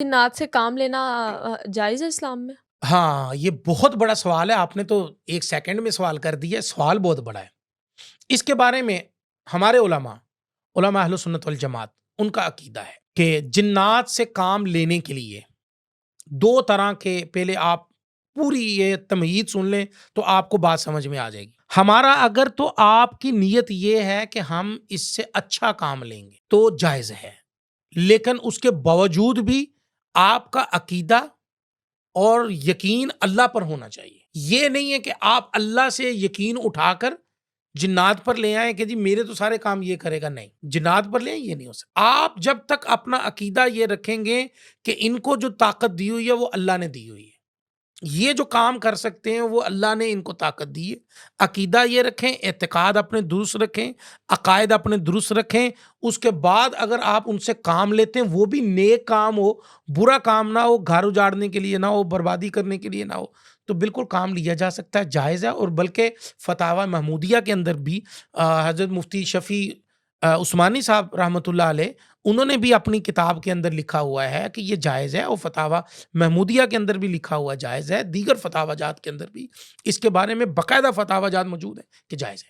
جنات سے کام لینا جائز ہے اسلام میں؟ ہاں، یہ بہت بڑا سوال ہے، آپ نے تو 1 سیکنڈ میں سوال کر دیا، سوال بہت بڑا ہے۔ اس کے بارے میں ہمارے علماء اہل سنت والجماعت، ان کا عقیدہ ہے کہ جنات سے کام لینے کے لیے 2 طرح کے، پہلے آپ پوری یہ تمہید سن لیں تو آپ کو بات سمجھ میں آ جائے گی۔ ہمارا اگر تو آپ کی نیت یہ ہے کہ ہم اس سے اچھا کام لیں گے تو جائز ہے، لیکن اس کے باوجود بھی آپ کا عقیدہ اور یقین اللہ پر ہونا چاہیے۔ یہ نہیں ہے کہ آپ اللہ سے یقین اٹھا کر جنات پر لے آئیں کہ جی میرے تو سارے کام یہ کرے گا، نہیں، جنات پر لے آئیں، یہ نہیں ہو سکتا۔ آپ جب تک اپنا عقیدہ یہ رکھیں گے کہ ان کو جو طاقت دی ہوئی ہے وہ اللہ نے دی ہوئی ہے، یہ جو کام کر سکتے ہیں وہ اللہ نے ان کو طاقت دی ہے، عقیدہ یہ رکھیں، اعتقاد اپنے درست رکھیں، عقائد اپنے درست رکھیں، اس کے بعد اگر آپ ان سے کام لیتے ہیں وہ بھی نیک کام ہو، برا کام نہ ہو، گھر اجاڑنے کے لیے نہ ہو، بربادی کرنے کے لیے نہ ہو، تو بالکل کام لیا جا سکتا ہے، جائز ہے۔ اور بلکہ فتاوی محمودیہ کے اندر بھی حضرت مفتی شفیع عثمانی صاحب رحمۃ اللہ علیہ، انہوں نے بھی اپنی کتاب کے اندر لکھا ہوا ہے کہ یہ جائز ہے، اور فتاوی محمودیہ کے اندر بھی لکھا ہوا جائز ہے، دیگر فتاوی جات کے اندر بھی اس کے بارے میں باقاعدہ فتاوی جات موجود ہے کہ جائز ہے۔